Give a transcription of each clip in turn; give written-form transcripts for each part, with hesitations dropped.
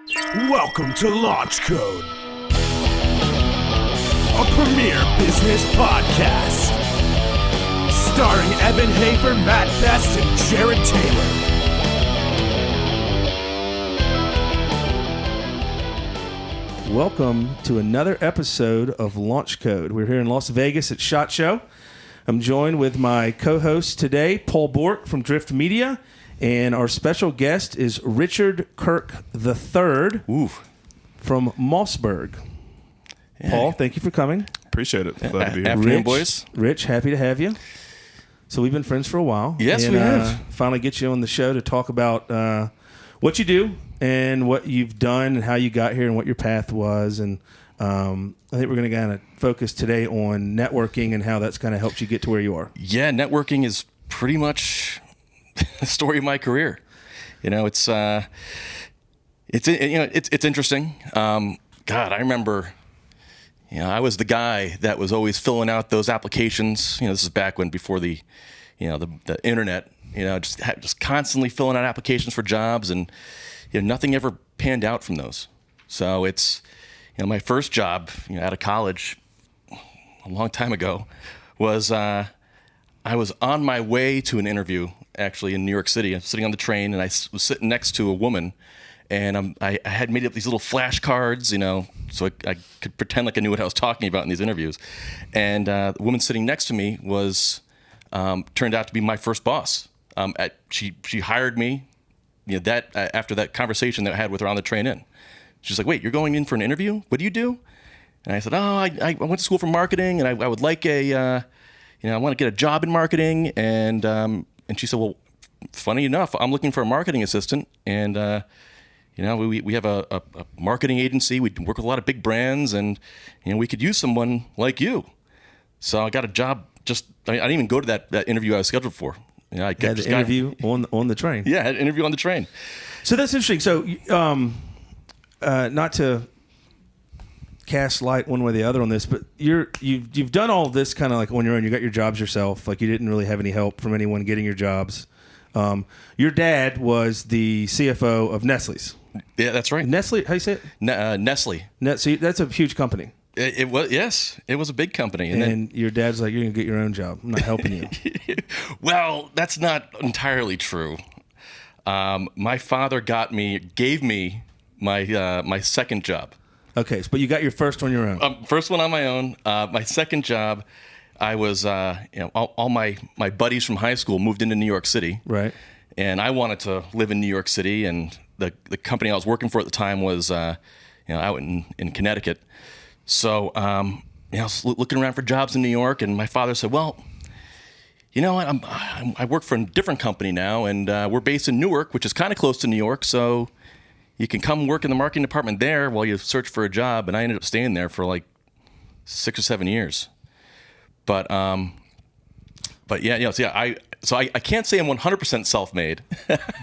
Welcome to Launch Code, a premier business podcast, starring Evan Hafer, Matt Best, and Jared Taylor. Welcome to another episode of Launch Code. We're here in Las Vegas at SHOT Show. I'm joined with my co-host today, Paul Bourcq from Drift Media, and our special guest is Richard Kirk III from Mossberg. Yeah. Paul, thank you for coming. Appreciate it. Glad to be here. Afternoon, boys. Rich, happy to have you. So we've been friends for a while. Yes, we have. Finally get you on the show to talk about what you do and what you've done and how you got here and what your path was. And I think we're going to kind of focus today on networking and how that's kind of helped you get to where you are. Yeah, networking is pretty much the story of my career. You know, it's interesting. God, I remember, I was the guy that was always filling out those applications. This is back when before the internet. Just constantly filling out applications for jobs, and nothing ever panned out from those. So it's my first job out of college a long time ago was I was on my way to an interview actually in New York City. I'm sitting on the train, and I was sitting next to a woman, and I had made up these little flashcards, so I could pretend like I knew what I was talking about in these interviews. And the woman sitting next to me was turned out to be my first boss. She hired me, after that conversation that I had with her on the train in. She's like, "Wait, you're going in for an interview? What do you do?" And I said, "Oh, I went to school for marketing, and I would like I want to get a job in marketing." And she said, "Well, funny enough, I'm looking for a marketing assistant, and we have a marketing agency. We work with a lot of big brands, and we could use someone like you." So I got a job. I didn't even go to that interview I was scheduled for. I had the interview on the train. Yeah, I had an interview on the train. So that's interesting. So, not to cast light one way or the other on this, but you've done all of this kind of like on your own. You got your jobs yourself. Like you didn't really have any help from anyone getting your jobs. Your dad was the CFO of Nestle's. Yeah, that's right. Nestle, how you say it? Nestle. So that's a huge company. It was, yes. It was a big company. And your dad's like, "You're going to get your own job. I'm not helping you." Well, that's not entirely true. My father gave me my second job. Okay, but you got your first on your own. First one on my own. My second job, I was, all my buddies from high school moved into New York City. Right. And I wanted to live in New York City, and the company I was working for at the time was, out in Connecticut. So, I was looking around for jobs in New York, and my father said, "Well, you know what? I work for a different company now, and we're based in Newark, which is kind of close to New York, so you can come work in the marketing department there while you search for a job." And I ended up staying there for like 6 or 7 years. But yeah, I can't say I'm 100% self-made.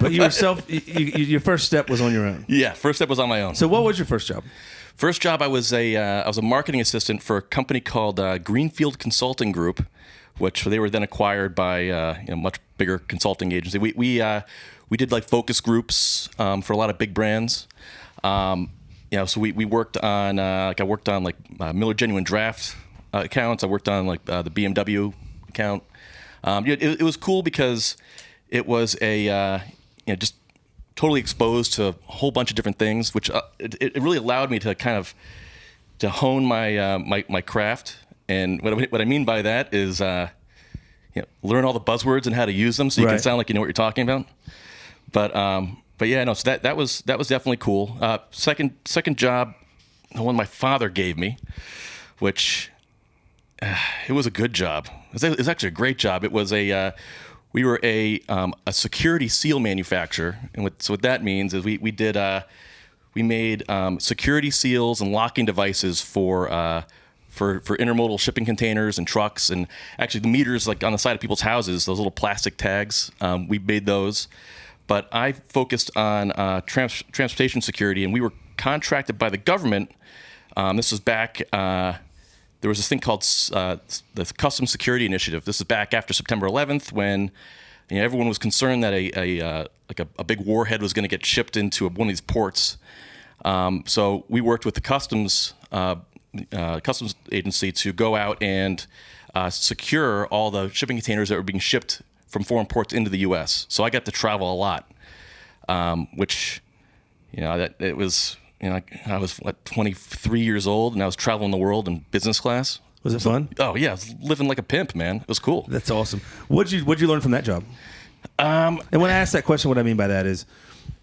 But your first step was on your own. Yeah, first step was on my own. So what was your first job? First job, I was a marketing assistant for a company called Greenfield Consulting Group, which they were then acquired by a much bigger consulting agency. We did like focus groups for a lot of big brands. So we worked on I worked on Miller Genuine Draft accounts. I worked on the BMW account. It was cool because it was just totally exposed to a whole bunch of different things, which it really allowed me to kind of to hone my craft. And what I mean by that is learn all the buzzwords and how to use them, so you can sound like you know what you're talking about. But yeah, no. So that was definitely cool. Second job, the one my father gave me, which it was a good job. It was actually a great job. It was we were a security seal manufacturer, and what that means is we made security seals and locking devices for intermodal shipping containers and trucks, and actually the meters like on the side of people's houses, those little plastic tags, we made those. But I focused on transportation security, and we were contracted by the government. This was back. There was this thing called the Customs Security Initiative. This is back after September 11th, when everyone was concerned that a big warhead was going to get shipped into one of these ports. So we worked with the customs agency to go out and secure all the shipping containers that were being shipped from foreign ports into the U.S. So I got to travel a lot, which, that it was, I was 23 years old and I was traveling the world in business class. Was it fun? Oh yeah, I was living like a pimp, man. It was cool. That's awesome. What'd you learn from that job? And when I ask that question, what I mean by that is,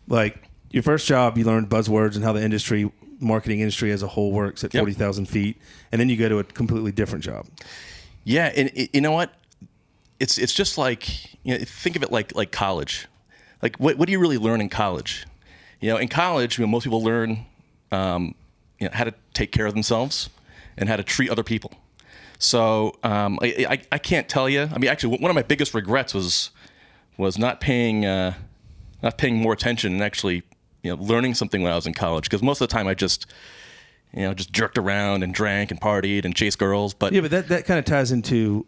like, your first job, you learned buzzwords and how the marketing industry as a whole works at 40,000 feet, and then you go to a completely different job. Yeah, and you know what? It's just like, think of it like college. Like, what do you really learn in college? In college, most people learn how to take care of themselves and how to treat other people. So I can't tell you. I mean, actually, one of my biggest regrets was not paying more attention and actually learning something when I was in college, because most of the time I just jerked around and drank and partied and chased girls. But that kind of ties into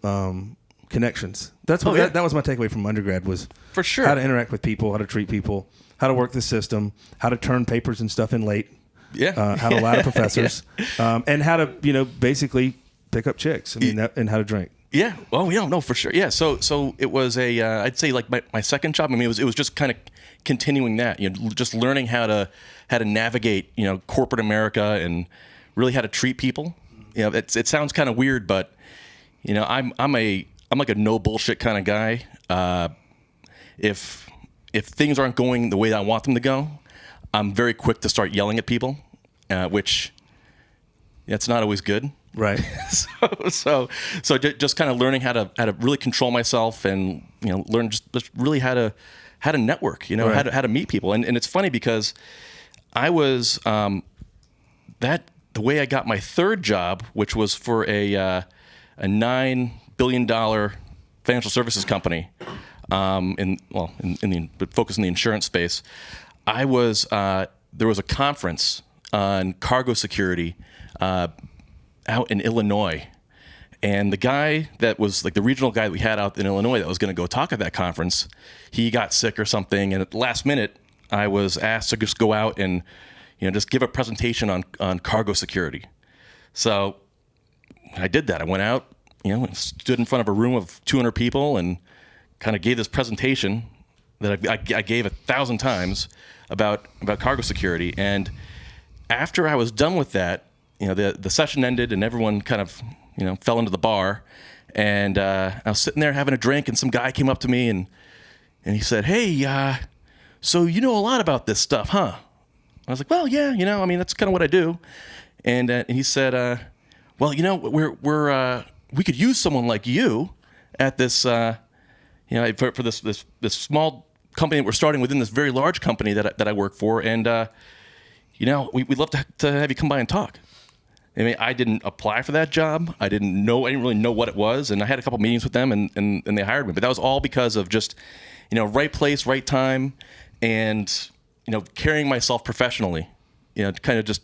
connections. That's what that was my takeaway from undergrad, was for sure how to interact with people, how to treat people, how to work the system, how to turn papers and stuff in late. Yeah. How to lie to professors, and how to basically pick up chicks. I mean, and how to drink. Yeah. Well, no, for sure. Yeah. So it was I'd say like my second job. I mean, it was just kind of continuing that, just learning how to navigate, corporate America and really how to treat people. It sounds kind of weird, but I'm like a no bullshit kind of guy. If things aren't going the way I want them to go, I'm very quick to start yelling at people, which that's not always good. Right. so just kind of learning how to really control myself and learn just really how to network, right. how to meet people. And it's funny because I was the way I got my third job, which was for a $9 billion financial services company, but focused in the insurance space. I was there was a conference on cargo security out in Illinois, and the guy that was like the regional guy that we had out in Illinois that was going to go talk at that conference, he got sick or something, and at the last minute, I was asked to just go out and just give a presentation on cargo security. So I did that. I went out, stood in front of a room of 200 people and kind of gave this presentation that I gave 1,000 times about cargo security. And after I was done with that, the session ended and everyone kind of fell into the bar, and I was sitting there having a drink, and some guy came up to me and he said, "Hey, so you know a lot about this stuff, huh?" I was like, "Well, yeah, I mean, that's kind of what I do." And he said, "Well, we could use someone like you at this, for this small company that we're starting within this very large company that I work for, and we'd love to have you come by and talk." I mean, I didn't apply for that job. I didn't really know what it was, and I had a couple meetings with them, and they hired me. But that was all because of just, right place, right time, and carrying myself professionally. Kind of just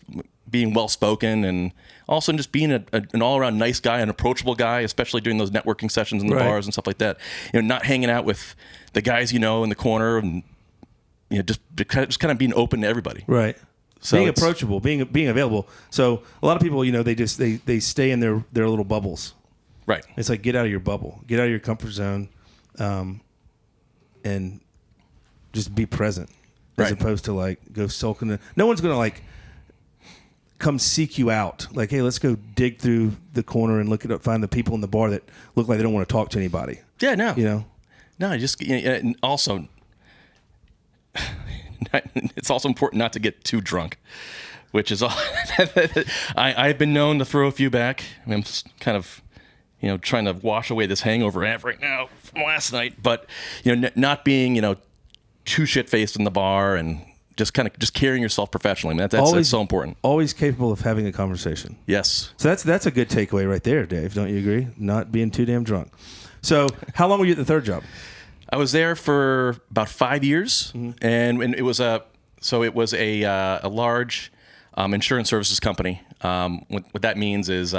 being well spoken, and also just being an all around nice guy, an approachable guy, especially during those networking sessions in the bars and stuff like that. Not hanging out with the guys in the corner, and just kind of being open to everybody. Right. So being approachable, being available. So a lot of people, they stay in their little bubbles. Right. It's like, get out of your bubble, get out of your comfort zone, and just be present, as opposed to like go sulking. No one's gonna like come seek you out. Like, hey, let's go dig through the corner and find the people in the bar that look like they don't want to talk to anybody. Yeah. No. No. Just and also. It's also important not to get too drunk, which is all. I've been known to throw a few back. I mean, I'm just kind of, trying to wash away this hangover I have right now from last night. But not being too shit faced in the bar, and just carrying yourself professionally. I mean, that's so important. Always capable of having a conversation. Yes. So that's a good takeaway right there, Dave. Don't you agree? Not being too damn drunk. So how long were you at the third job? I was there for about 5 years, and it was a large insurance services company. What that means is,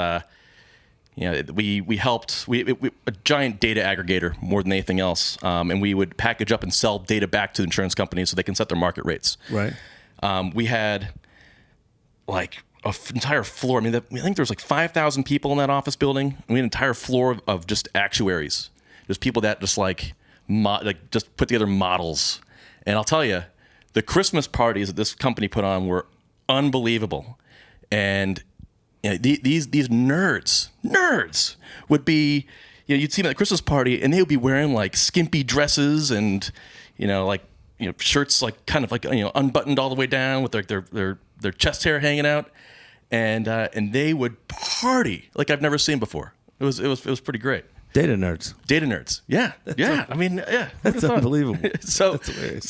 we helped a giant data aggregator more than anything else, and we would package up and sell data back to insurance companies so they can set their market rates. Right. We had like an entire floor. I mean, I think there was like 5,000 people in that office building. We had an entire floor of just actuaries. There's people that just just put together models. And I'll tell you, the Christmas parties that this company put on were unbelievable. And these nerds would be, you'd see them at the Christmas party, and they would be wearing like skimpy dresses and, shirts like kind of like unbuttoned all the way down with their chest hair hanging out, and they would party like I've never seen before. It was pretty great. Data nerds. Yeah. I mean, yeah. That's unbelievable. So, That's hilarious.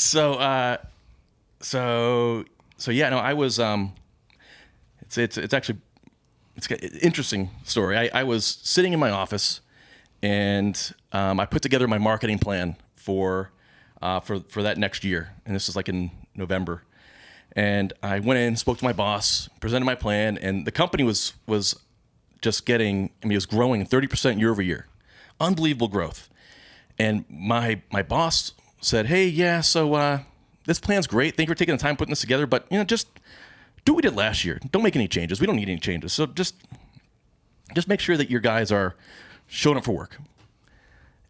So yeah. No, I was. It's actually an interesting story. I was sitting in my office, and I put together my marketing plan for that next year, and this is like in November. And I went in, spoke to my boss, presented my plan, and the company was just getting. I mean, it was growing 30% year over year. Unbelievable growth. And my boss said, "Hey, yeah, so this plan's great. Thank you for taking the time putting this together, but just do what we did last year. Don't make any changes. We don't need any changes. So just make sure that your guys are showing up for work."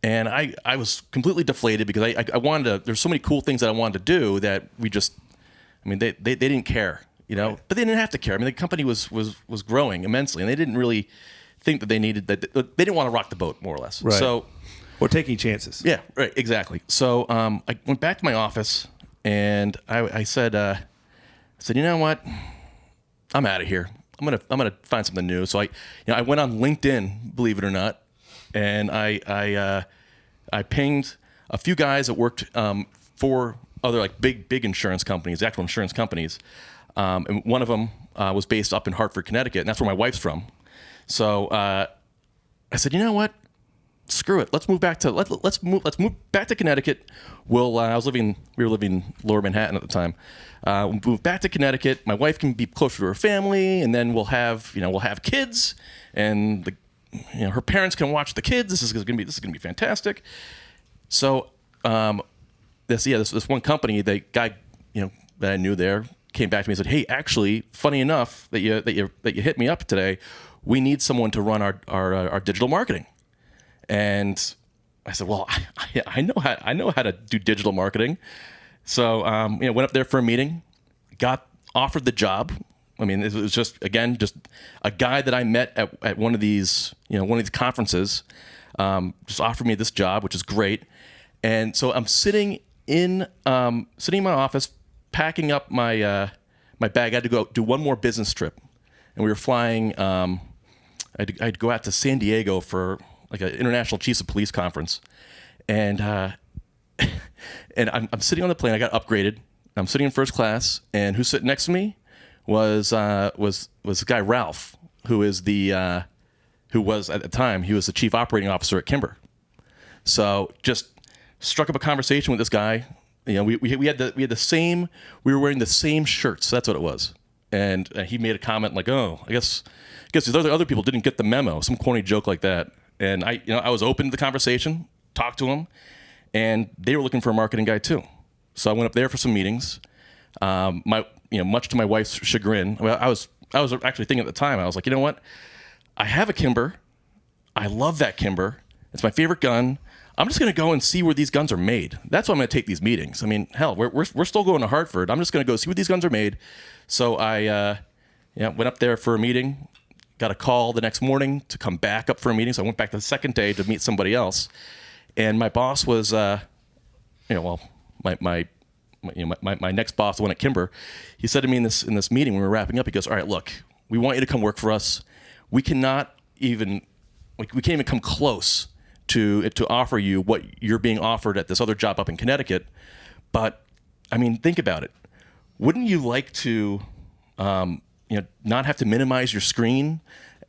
And I was completely deflated because I wanted to. There's so many cool things that I wanted to do that we just. I mean, they didn't care, Right. but they didn't have to care. I mean, the company was growing immensely, and they didn't really think that they needed that. They didn't want to rock the boat, more or less. Right. So, or taking chances. yeah, right, exactly. So I went back to my office, and I said, you know what? I'm out of here. I'm gonna find something new. So I went on LinkedIn, believe it or not, and I pinged a few guys that worked for other like big insurance companies, actual insurance companies, and one of them was based up in Hartford, Connecticut, and that's where my wife's from. So I said, you know what? Screw it. Let's move back to let's move back to Connecticut. We were living Lower Manhattan at the time. We'll move back to Connecticut. My wife can be closer to her family, and then we'll have kids, and her parents can watch the kids. This is gonna be fantastic. So this one company, the guy that I knew there came back to me and said, "Hey, actually, funny enough that you hit me up today. We need someone to run our digital marketing." And I said, "Well, I know how to do digital marketing." So went up there for a meeting, got offered the job. I mean, it was just a guy that I met at one of these conferences, just offered me this job, which is great. And so I'm sitting in my office, packing up my bag. I had to go do one more business trip, and we were flying. I'd go out to San Diego for like an international chiefs of police conference, and and I'm sitting on the plane. I got upgraded. I'm sitting in first class, and who's sitting next to me was the guy Ralph, who was at the time he was the chief operating officer at Kimber. So just struck up a conversation with this guy. We had the same. We were wearing the same shirts. That's what it was. And he made a comment like, "Oh, I guess these other people didn't get the memo." Some corny joke like that. And I was open to the conversation, talked to him, and they were looking for a marketing guy too. So I went up there for some meetings. Much to my wife's chagrin, I was actually thinking at the time, I was like, you know what? I have a Kimber. I love that Kimber. It's my favorite gun. I'm just going to go and see where these guns are made. That's why I'm going to take these meetings. I mean, hell, we're still going to Hartford. I'm just going to go see where these guns are made. So I went up there for a meeting. Got a call the next morning to come back up for a meeting. So I went back the second day to meet somebody else. And my boss was, my next boss, the one at Kimber, he said to me in this meeting when we were wrapping up, he goes, "All right, look, we want you to come work for us. We can't even come close to offer you what you're being offered at this other job up in Connecticut. But I mean, think about it. Wouldn't you like to, not have to minimize your screen,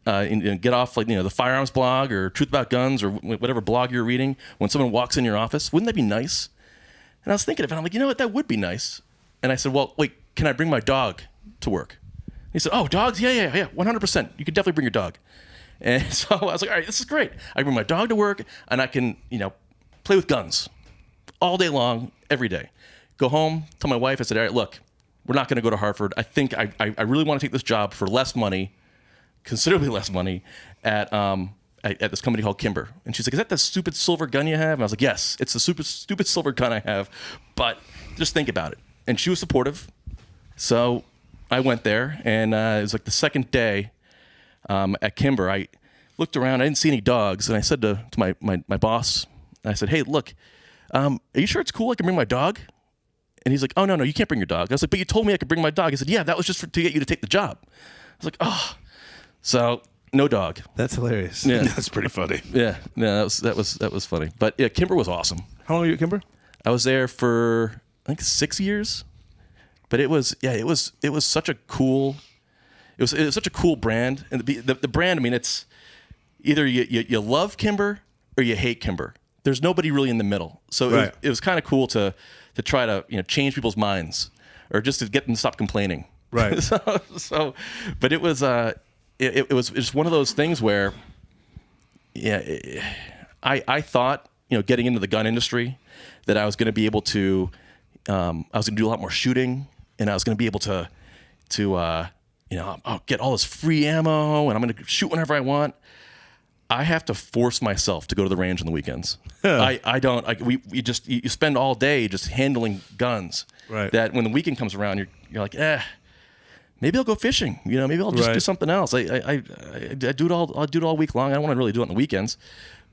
and get off the Firearms blog or Truth About Guns or whatever blog you're reading when someone walks in your office? Wouldn't that be nice?" And I was thinking of it. I'm like, you know what? That would be nice. And I said, "Well, wait, can I bring my dog to work?" He said, "Oh, dogs? Yeah, 100%. You could definitely bring your dog." And so I was like, all right, this is great. I can bring my dog to work, and I can, play with guns all day long, every day. Go home, tell my wife, I said, all right, look, we're not going to go to Hartford. I think I really want to take this job for less money, considerably less money, at this company called Kimber. And she's like, is that the stupid silver gun you have? And I was like, yes, it's the stupid silver gun I have, but just think about it. And she was supportive. So I went there, and it was like the second day at Kimber. I looked around, I didn't see any dogs, and I said to my boss, I said, hey, look, are you sure it's cool I can bring my dog? And he's like, oh, no, you can't bring your dog. I was like, but you told me I could bring my dog. He said, yeah, that was just to get you to take the job. I was like, oh. So no dog. That's hilarious. Yeah. That's pretty funny. Yeah, that was funny. But yeah, Kimber was awesome. How long were you at Kimber? I was there for I think 6 years. But it was such a cool such a cool brand. And the brand, I mean, it's either you love Kimber or you hate Kimber. There's nobody really in the middle. So it was kind of cool to try to change people's minds or just to get them to stop complaining. Right. so but it was it was just one of those things where I thought getting into the gun industry that I was going to be able to I was going to do a lot more shooting, and I was going to be able to I'll get all this free ammo and I'm going to shoot whenever I want. I have to force myself to go to the range on the weekends. I don't. You spend all day just handling guns. Right. That when the weekend comes around, you're like, maybe I'll go fishing. Maybe I'll just do something else. I do it all. I'll do it all week long. I don't want to really do it on the weekends.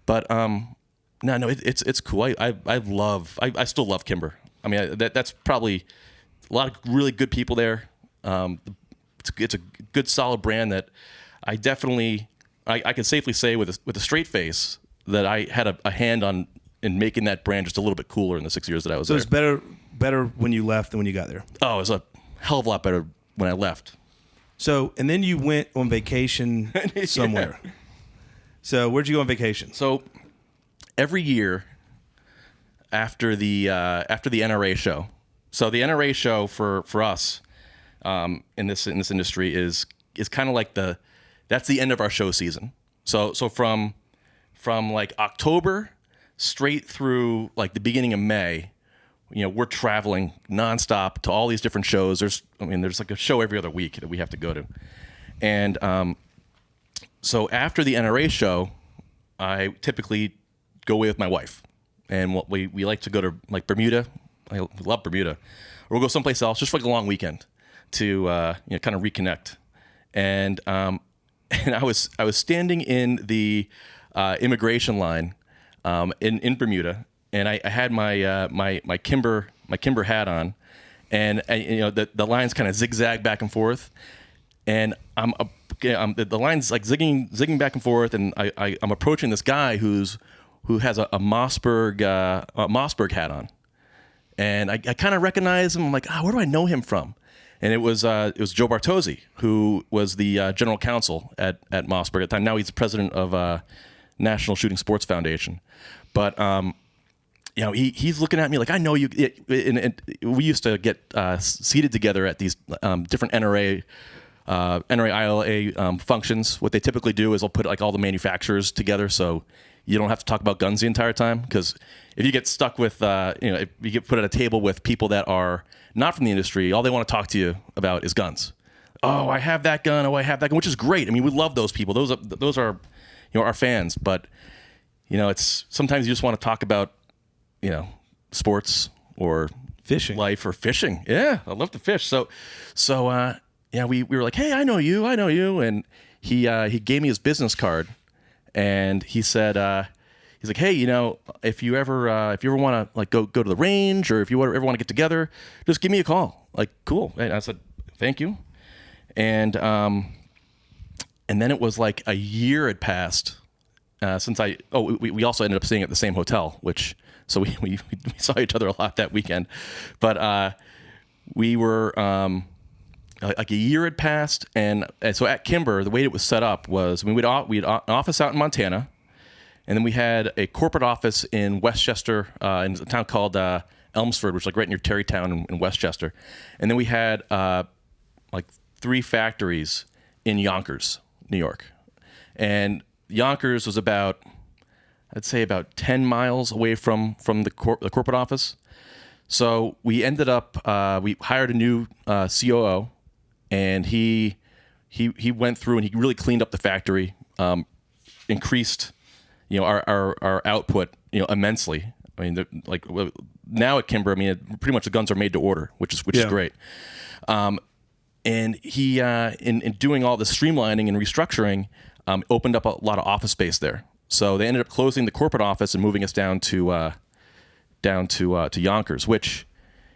But it's cool. I still love Kimber. I mean, that's probably a lot of really good people there. It's a good, solid brand that I definitely. I can safely say with a straight face that I had a hand in making that brand just a little bit cooler in the 6 years that I was there. So it's better when you left than when you got there. Oh, it was a hell of a lot better when I left. So, and then you went on vacation somewhere. Yeah. So where'd you go on vacation? So every year after the NRA show. So the NRA show for us in this industry is kind of like that's the end of our show season. So from like October straight through like the beginning of May, we're traveling nonstop to all these different shows. There's like a show every other week that we have to go to. And so after the NRA show, I typically go away with my wife. And we like to go to like Bermuda. I love Bermuda. Or we'll go someplace else just for like a long weekend to kind of reconnect. And I was standing in the immigration line in Bermuda, and I had my Kimber hat on, and the lines kind of zigzag back and forth, and the line's like zigging back and forth, and I'm approaching this guy who has a Mossberg hat on, and I kind of recognize him. I'm like, where do I know him from? And it was Joe Bartozzi, who was the general counsel at Mossberg at the time. Now he's the president of National Shooting Sports Foundation. But he's looking at me like, I know you. And we used to get seated together at these different NRA ILA functions. What they typically do is they'll put like all the manufacturers together, so you don't have to talk about guns the entire time. Because if you get stuck with, if you get put at a table with people that are not from the industry, all they want to talk to you about is guns. Oh, I have that gun. Oh, I have that gun, which is great. I mean, we love those people. Those are our fans. But it's sometimes you just want to talk about sports or fishing, life or fishing. Yeah, I love to fish. So we were like, hey, I know you, and he gave me his business card, and he said, he's like, hey, if you ever want to like go to the range, or if you ever want to get together, just give me a call. Like, cool. And I said, thank you. And then it was like a year had passed since we also ended up staying at the same hotel, so we saw each other a lot that weekend. But we were like a year had passed, and so at Kimber, the way it was set up was we had an office out in Montana. And then we had a corporate office in Westchester, in a town called Elmsford, which is like right near Terrytown in Westchester. And then we had like 3 factories in Yonkers, New York. And Yonkers was about 10 miles away from the corporate office. So we ended up we hired a new COO, and he went through and he really cleaned up the factory, increased our output immensely. I mean, now at Kimber, I mean, pretty much the guns are made to order, which is great. And he in doing all the streamlining and restructuring, opened up a lot of office space there. So they ended up closing the corporate office and moving us down to Yonkers, which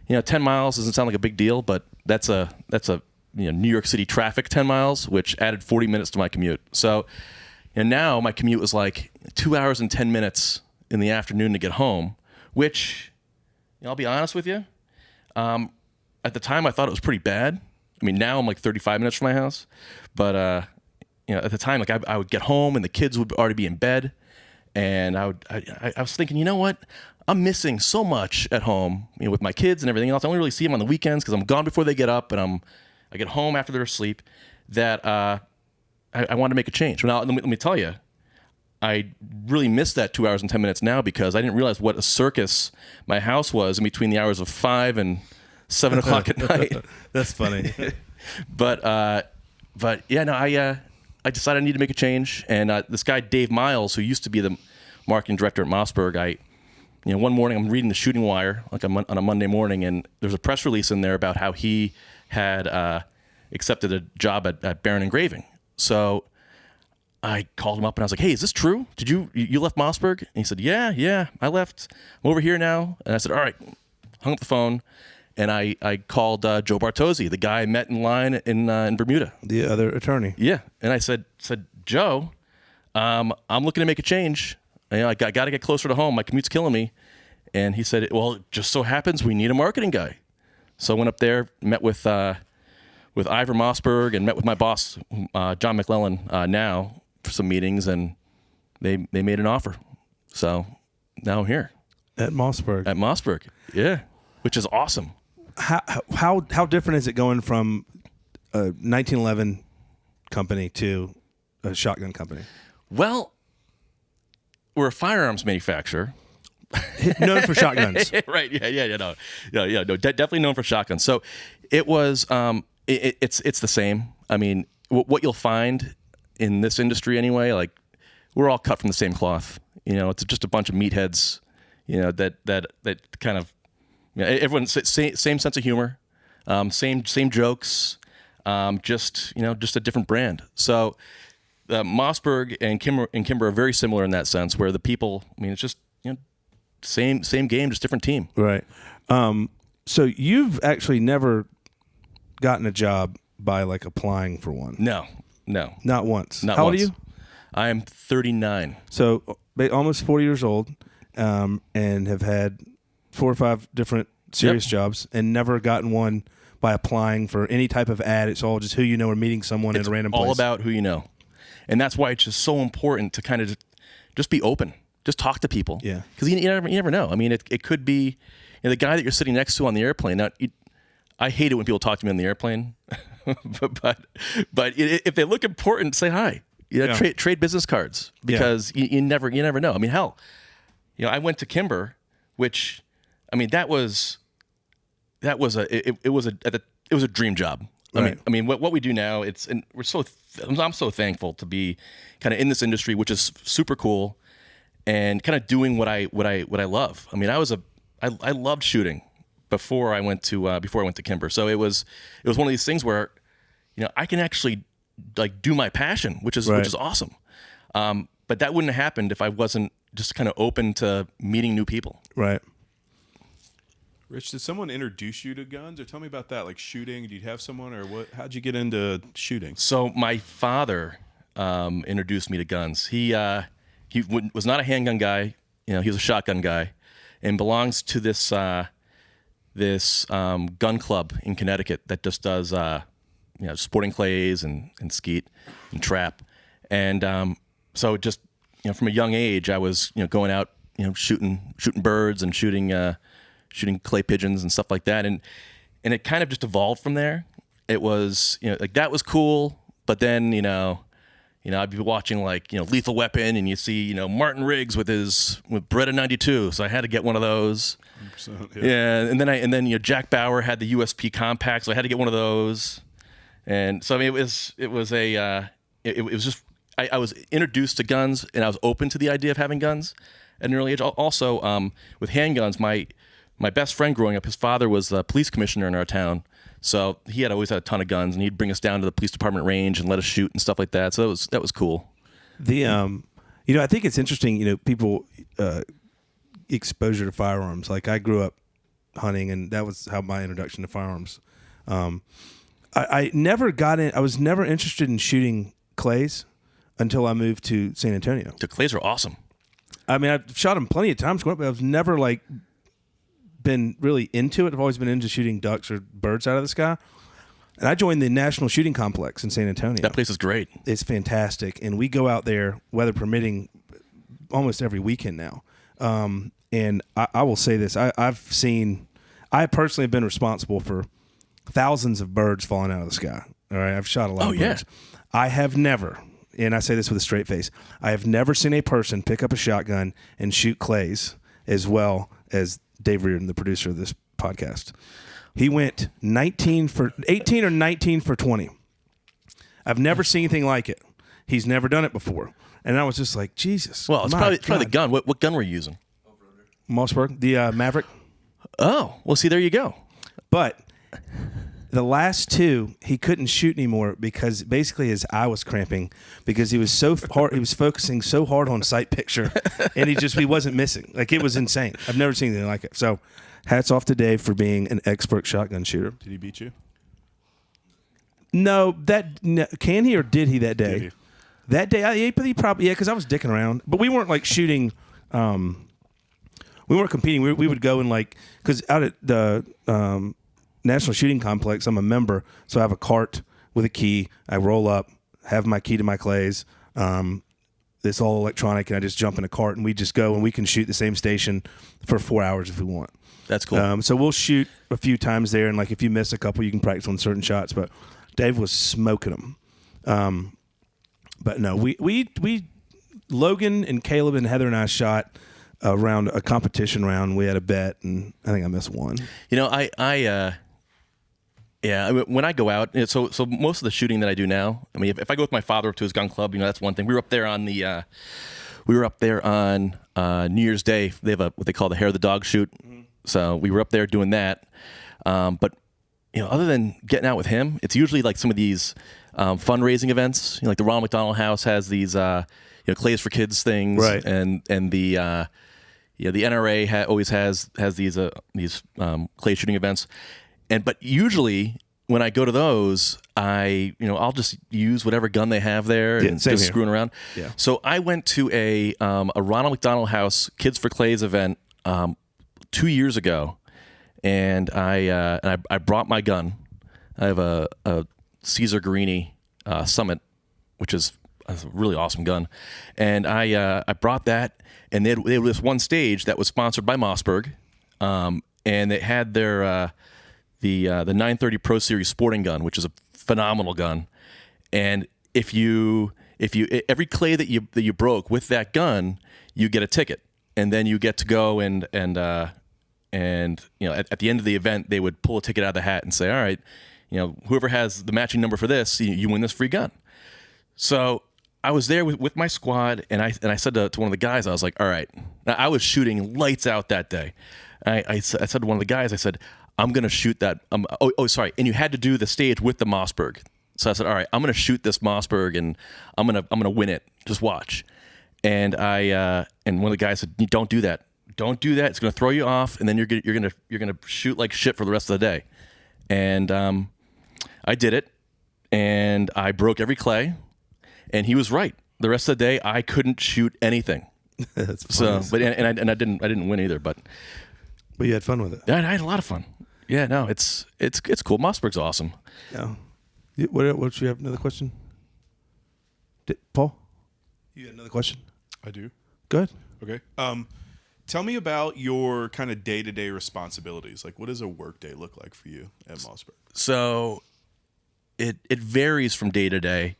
10 miles doesn't sound like a big deal, but that's a New York City traffic 10 miles, which added 40 minutes to my commute. So now my commute was like 2 hours and 10 minutes in the afternoon to get home, which I'll be honest with you, at the time I thought it was pretty bad. I mean, now I'm like 35 minutes from my house, but at the time, like I would get home and the kids would already be in bed, and I was thinking, you know what? I'm missing so much at home, with my kids and everything else. I only really see them on the weekends because I'm gone before they get up, and I get home after they're asleep. That I wanted to make a change. Now, let me tell you, I really miss that 2 hours and 10 minutes now because I didn't realize what a circus my house was in between the hours of 5 and 7 o'clock at night. That's funny. But yeah, no, I decided I need to make a change, and this guy Dave Miles, who used to be the marketing director at Mossberg, one morning I'm reading the Shooting Wire on a Monday morning, and there's a press release in there about how he had accepted a job at Baron Engraving. So I called him up and I was like, "Hey, is this true? Did you left Mossberg?" And he said, "Yeah, I left. I'm over here now." And I said, "All right." Hung up the phone, and I called Joe Bartozzi, the guy I met in line in Bermuda, the other attorney. Yeah, and I said, "Joe, I'm looking to make a change. I got to get closer to home. My commute's killing me." And he said, "Well, it just so happens we need a marketing guy." So I went up there, met with Ivor Mossberg, and met with my boss, John McClellan, now for some meetings, and they made an offer. So now I'm here at Mossberg. At Mossberg, yeah, which is awesome. How different is it going from a 1911 company to a shotgun company? Well, we're a firearms manufacturer. Known for shotguns. Right, no, definitely known for shotguns. So it was, it's the same. I mean, what you'll find in this industry anyway, like we're all cut from the same cloth. It's just a bunch of meatheads, that kind of, everyone's same sense of humor, same jokes, just a different brand. So Mossberg and Kimber are very similar in that sense, where the people, I mean, it's just same game, just different team. Right. So you've actually never gotten a job by like applying for one? No. Not once. Not How once. old are you? I am 39. So almost 40 years old, and have had 4 or 5 different serious jobs and never gotten one by applying for any type of ad. It's all just who you know or meeting someone at a random place. It's all about who you know. And that's why it's just so important to kind of just be open. Just talk to people. Yeah. Because you never know. I mean, it could be the guy that you're sitting next to on the airplane. Now, I hate it when people talk to me on the airplane. but if they look important, say hi. Trade business cards, because you never know. I mean, hell, I went to Kimber, which, I mean, it was a dream job. Right. I mean, what we do now, I'm so thankful to be kind of in this industry, which is super cool, and kind of doing what I love. I mean, I loved shooting before I went to Kimber. So it was one of these things where, I can actually like do my passion, which is awesome. But that wouldn't have happened if I wasn't just kind of open to meeting new people. Right. Rich, did someone introduce you to guns, or tell me about that? Like shooting, did you have someone, or what? How'd you get into shooting? So my father introduced me to guns. He was not a handgun guy. He was a shotgun guy, and belongs to this gun club in Connecticut that just does sporting clays and skeet and trap. And so just from a young age, I was going out shooting birds and shooting clay pigeons and stuff like that, and it kind of just evolved from there. It was like that was cool, but then I'd be watching like Lethal Weapon, and you see Martin Riggs with Beretta 92, so I had to get one of those. 100%, Yeah, and then Jack Bauer had the USP Compact, so I had to get one of those. And so I mean, it was just I was introduced to guns, and I was open to the idea of having guns at an early age. Also, with handguns, my best friend growing up, his father was the police commissioner in our town, so he had always had a ton of guns, and he'd bring us down to the police department range and let us shoot and stuff like that. So that was cool. I think it's interesting. People exposure to firearms. Like I grew up hunting, and that was how my introduction to firearms. I never got in. I was never interested in shooting clays until I moved to San Antonio. The clays are awesome. I mean, I've shot them plenty of times growing up, but I've never been really into it. I've always been into shooting ducks or birds out of the sky. And I joined the National Shooting Complex in San Antonio. That place is great. It's fantastic, and we go out there, weather permitting, almost every weekend now. And I will say this: I personally have been responsible for thousands of birds falling out of the sky. All right, I've shot a lot of birds. I have never, and I say this with a straight face, I have never seen a person pick up a shotgun and shoot clays as well as Dave Reardon, the producer of this podcast. He went 18 or 19 for 20. I've never seen anything like it. He's never done it before. And I was just like, Jesus. Well, it's probably the gun. What gun were you using? Mossberg, the Maverick. Oh, well, see, there you go. But the last two, he couldn't shoot anymore because basically his eye was cramping because he was so hard. He was focusing so hard on sight picture, and he wasn't missing. Like, it was insane. I've never seen anything like it. So, hats off to Dave for being an expert shotgun shooter. Did he beat you? No, can he or did he that day? Did he? That day, he probably, because I was dicking around. But we weren't like shooting. We weren't competing. We would go and because out at the National Shooting Complex, I'm a member, so I have a cart with a key. I roll up, have my key to my clays. It's all electronic, and I just jump in a cart, and we just go, and we can shoot the same station for 4 hours if we want. That's cool. So we'll shoot a few times there, and if you miss a couple, you can practice on certain shots. But Dave was smoking them. But no, we Logan and Caleb and Heather and I shot around a competition round. We had a bet, and I think I missed one. When I go out, so most of the shooting that I do now, I mean, if I go with my father up to his gun club, that's one thing. We were up there on New Year's Day. They have what they call the hair of the dog shoot. Mm-hmm. So we were up there doing that. But other than getting out with him, it's usually like some of these fundraising events. Like the Ronald McDonald House has these Clays for Kids things, right? And the NRA always has these clay shooting events. But usually when I go to those, I'll just use whatever gun they have there and just screwing around. Yeah. So I went to a Ronald McDonald House Kids for Clays event 2 years ago, and I brought my gun. I have a Caesar Guerini Summit, which is a really awesome gun, and I brought that, and they had this one stage that was sponsored by Mossberg, and they had their the 930 Pro Series sporting gun, which is a phenomenal gun, and if you every clay that you broke with that gun, you get a ticket, and then you get to go and at the end of the event, they would pull a ticket out of the hat and say, all right, whoever has the matching number for this, you win this free gun. So I was there with my squad, and I said to one of the guys, I was like, all right, now, I was shooting lights out that day. I said to one of the guys, I said, I'm going to shoot that. Sorry. And you had to do the stage with the Mossberg. So I said, all right, I'm going to shoot this Mossberg, and I'm going to win it. Just watch. And and one of the guys said, don't do that. Don't do that. It's going to throw you off, and then you're going to shoot like shit for the rest of the day. And I did it, and I broke every clay, and he was right. The rest of the day, I couldn't shoot anything. That's funny. So, but I didn't win either. But you had fun with it. I had a lot of fun. Yeah, no, it's cool. Mossberg's awesome. Yeah. What you have another question? Paul, you had another question? I do. Good. Okay. Tell me about your kind of day-to-day responsibilities. Like, what does a work day look like for you at Mossberg? So it varies from day to day.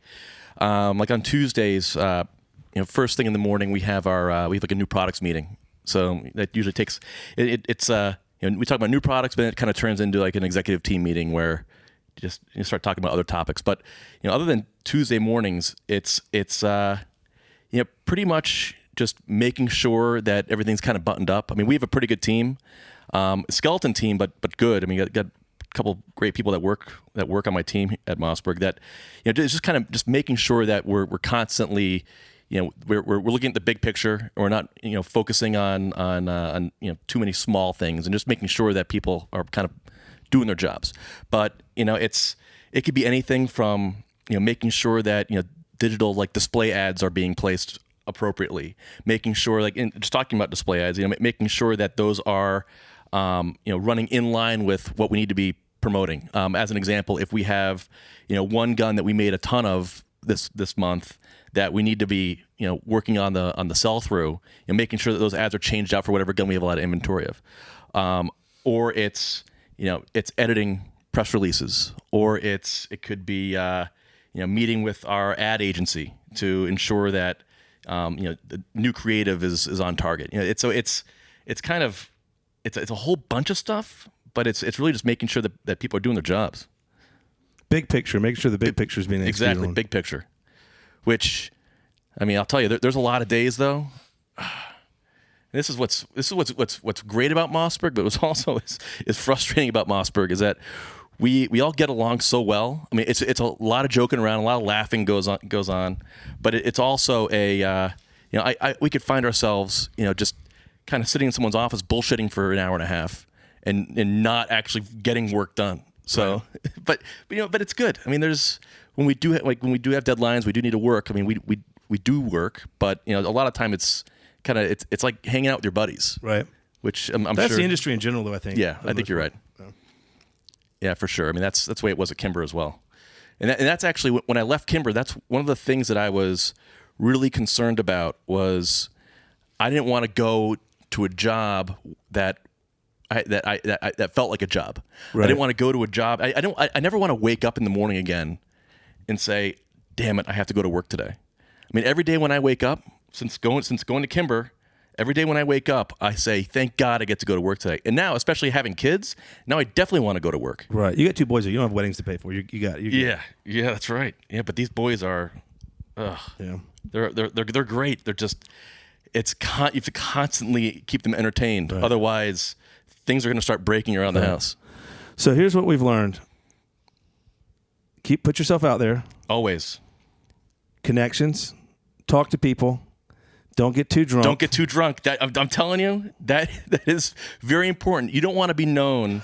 Like on Tuesdays, first thing in the morning we have like a new products meeting. So that usually takes it's we talk about new products, but then it kind of turns into like an executive team meeting where you start talking about other topics. But other than Tuesday mornings, it's pretty much just making sure that everything's kind of buttoned up. I mean, we have a pretty good team, skeleton team, but good. I mean, got a couple great people that work on my team at Mossberg. That it's just kind of just making sure that we're constantly we're looking at the big picture. We're not focusing on too many small things, and just making sure that people are kind of doing their jobs. But it could be anything from making sure that digital like display ads are being placed appropriately, making sure just talking about display ads, making sure that those are running in line with what we need to be promoting. As an example, if we have one gun that we made a ton of this month that we need to be working on the sell through and making sure that those ads are changed out for whatever gun we have a lot of inventory of, or it's editing press releases, or it could be meeting with our ad agency to ensure that the new creative is on target. It's a whole bunch of stuff, but it's really just making sure that people are doing their jobs. Big picture, make sure the big picture is being executed. Exactly, big picture. Which, I mean, I'll tell you, there's a lot of days though. This is what's great about Mossberg, but what's also is frustrating about Mossberg is that we all get along so well. I mean, it's a lot of joking around, a lot of laughing goes on, but it's also we could find ourselves just kind of sitting in someone's office bullshitting for an hour and a half and not actually getting work done. So, right. but it's good. I mean, when we do have deadlines, we do need to work. I mean, we do work, but a lot of time it's kind of it's like hanging out with your buddies, right? Which I'm that's sure the industry in general, though. I think. Yeah, I think you're right. Yeah, for sure. I mean, that's the way it was at Kimber as well. And that's actually when I left Kimber. That's one of the things that I was really concerned about was I didn't want to go to a job that felt like a job. Right. I didn't want to go to a job. I never want to wake up in the morning again and say, "Damn it, I have to go to work today." I mean, every day when I wake up, since going to Kimber, every day when I wake up, I say, "Thank God I get to go to work today." And now, especially having kids, now I definitely want to go to work. Right. You got two boys. You don't have weddings to pay for. You got. Yeah, that's right. Yeah, but these boys are, yeah, they're great. They're just, you have to constantly keep them entertained. Right. Otherwise, things are going to start breaking around the house. So here's what we've learned. Put yourself out there. Always. Connections. Talk to people. Don't get too drunk. Don't get too drunk. I'm telling you, that is very important. You don't want to be known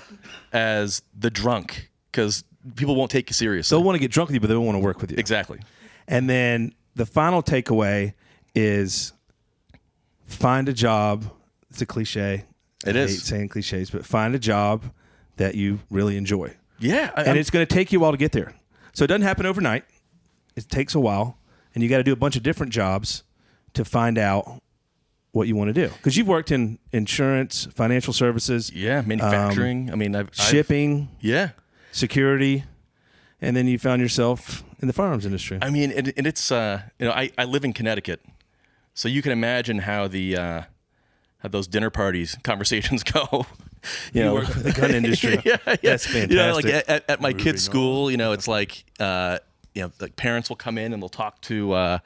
as the drunk because people won't take you seriously. They'll want to get drunk with you, but they don't want to work with you. Exactly. And then the final takeaway is find a job. It's a cliche. I hate saying cliches, but find a job that you really enjoy. Yeah. And it's going to take you a while to get there. So it doesn't happen overnight. It takes a while. And you got to do a bunch of different jobs to find out what you want to do. Because you've worked in insurance, financial services. Yeah, manufacturing. Shipping. Yeah. Security. And then you found yourself in the firearms industry. I mean, and it's, I live in Connecticut. So you can imagine how how those dinner parties conversations go. You work for the gun industry. Yeah. That's fantastic. Like at my kids' school, it's like, like parents will come in and they'll talk to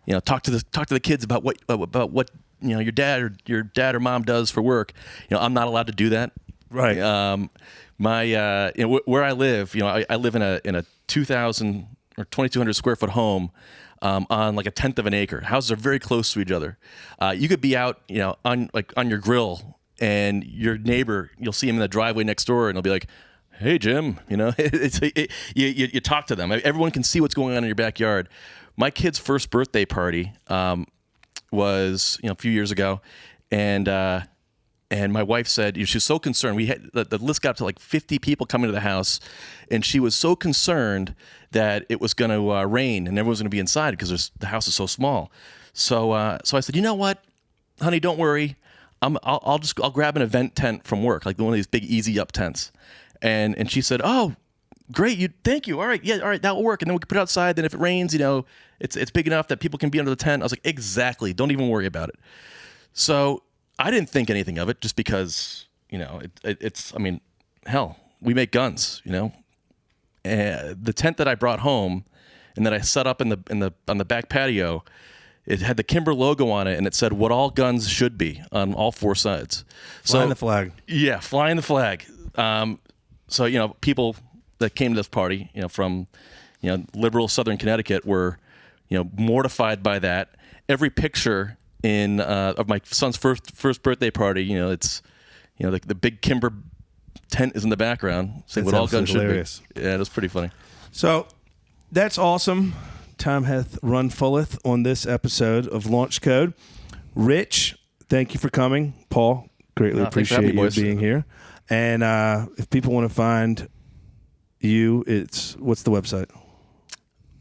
the kids about what your dad or mom does for work. I'm not allowed to do that. Right. Where I live, I live in a 2,000 or 2,200 square foot home. On like a tenth of an acre. Houses are very close to each other. You could be out, on your grill, and your neighbor, you'll see him in the driveway next door, and he'll be like, "Hey, Jim," you talk to them. Everyone can see what's going on in your backyard. My kid's first birthday party was a few years ago, and my wife said she was so concerned. We had the list got up to like 50 people coming to the house, and she was so concerned that it was going to rain and everyone was going to be inside because the house is so small. So I said, "You know what, honey, don't worry. I'll grab an event tent from work, like one of these big easy up tents." And she said, "Oh, great. Thank you. All right. Yeah. All right. That'll work. And then we can put it outside. Then if it rains, it's big enough that people can be under the tent. I was like, exactly. Don't even worry about it. So I didn't think anything of it just because, I mean, hell, we make guns, the tent that I brought home and that I set up on the back patio, it had the Kimber logo on it, and it said what all guns should be on all four sides. Flying the flag. Yeah, flying the flag. So people that came to this party, from liberal Southern Connecticut were, mortified by that. Every picture of my son's first birthday party, it's the big Kimber tent is in the background saying what all guns should hilarious. Be. Yeah, it was pretty funny. So that's awesome. Time hath run fulleth on this episode of Launch Code. Rich, thank you for coming. Paul, greatly appreciate you being here. And if people want to find you, what's the website?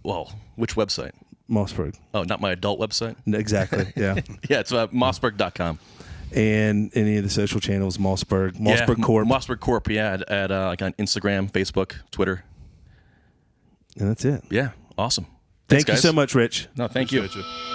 Well, which website? Mossberg. Oh, not my adult website? Exactly, yeah. Yeah, it's mossberg.com. And any of the social channels, Mossberg Corp. Mossberg Corp, yeah, like on Instagram, Facebook, Twitter. And that's it. Yeah, awesome. Thank you so much, Rich. No, thank you. Appreciate you.